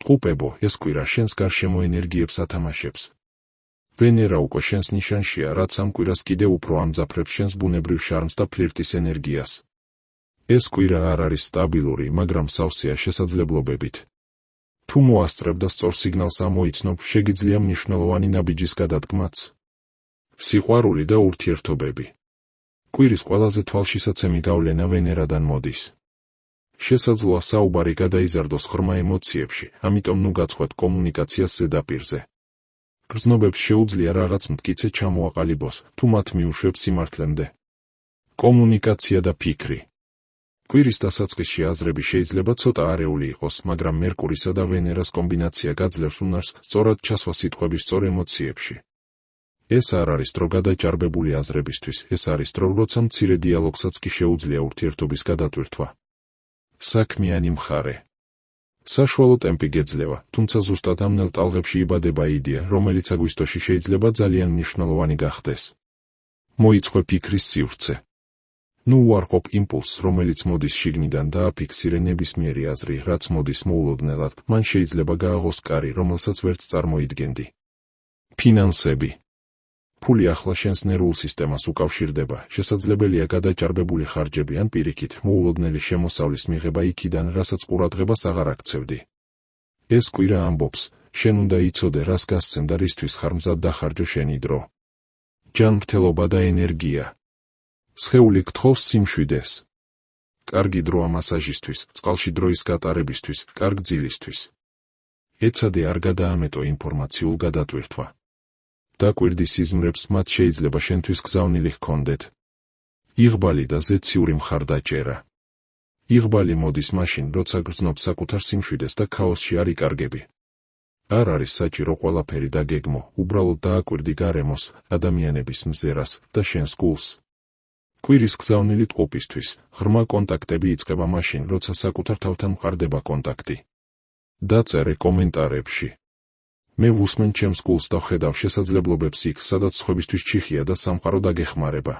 ტყუპებო, ეს კვირა შენს გარშემო ენერგიებს ათამაშებს. ვენერა უკვე შენს ნიშანშია, რაც ამ კვირას კიდევ უფრო ამძაფრებს შენს ბუნებრივ შარმს და ფლირტის ენერგიას. ეს კვირა არ არის სტაბილური, მაგრამ სავსეა შესაძლებლობებით. თუ მოასწრებ და სწორ სიგნალს ამოიცნობ, შეგიძლია მნიშვნელოვანი ნაბიჯის გადადგმაც. სიყვარული და ურთიერთობები. კვირის ყველაზე თვალშისაცემი გავლენა ვენერადან მოდის. შესაძლოა საუბარი გადაიზარდოს ღრმა ემოციებში, ამიტომ ნუ გაწყვეტ კომუნიკაციას ზედაპირზე. გრძნობებს შეუძლია რაღაც მტკიცე ჩამოაყალიბოს, თუ მათ მიუშვებს სიმართლემდე. კომუნიკაცია და ფიქრი. კვირის დასაწყისში აზრები შეიძლება ცოტა არეული იყოს, მაგრამ მერკურისა და ვენერას კომბინაცია გაძლევს უნარს სწორად ჩასვა სიტყვების სწორ ემოციებში. ეს არ არის დრო გადაჭარბებული აზრებისთვის, ეს არის დრო, როცა მცირე დიალოგსაც კი შეუძლია ურთიერთობის გადატვირთვა. საქმიანი მხარე. საშუალო ტემპი გეძლევა, თუმცა ზუსტად ამ ნელ ტალღებში იბადება იდეა, რომელიც აგვისტოში შეიძლება ძალიან მნიშვნელოვანი გახდეს. მოიწყო ფიქრის სივრცე. ნუ უარყოფ იმპულსს, რომელიც მოდის შიგნიდან და აფიქსირე ნებისმიერი აზრი, რაც მოდის მოულოდნელად, მან შეიძლება გააღოს კარი, რომელსაც ვერც წარმოიდგენდი. ფინანსები. ფული ახლა შენს ნერვულ სისტემას უკავშირდება, შესაძლებელია გადაჭარბებული ხარჯები ან პირიქით მოულოდნელი შემოსავლის მიღება იქიდან, რასაც ყურადღებას აღარ აქცევდი. ეს კვირა ამბობს, შენ უნდა იცოდე, რას გასცემ და რისთვის ხარ მზად დახარჯო შენი დრო. ჯანმრთელობა და ენერგია. სხეული გთხოვს სიმშვიდეს. კარგი დროა მასაჟისთვის, წყალში დროის გატარებისთვის, კარგ ძილისთვის. ეცადე არ გადაამეტო ინფორმაციულ გადატვირთვა. დაკვირდი სიზმრებს, მათ შეიძლება შენთვის გზავნილი ჰქონდეთ. იღბალი და ზეციური მხარდაჭერა. იღბალი მოდის მაშინ, როცა გრძნობ საკუთარ სიმშვიდეს და ქაოსში არ იკარგები. არ არის საჭირო ყველაფერი დაგეგმო, უბრალოდ დააკვირდი გარემოს, ადამიანების მზერას და შენს გულს. კვირის გზავნილი ტყუპისთვის, ღრმა კონტაქტები იწყება მაშინ, როცა საკუთარ თავთან მყარდება კონტაქტი. დაწერე კომენტარებში. მე ვუსმენ ჩემს გულს და ვხედავ შესაძლებლობებს იქ, სადაც სხვებისთვის ჩიხია და სამყარო დაგეხმარება.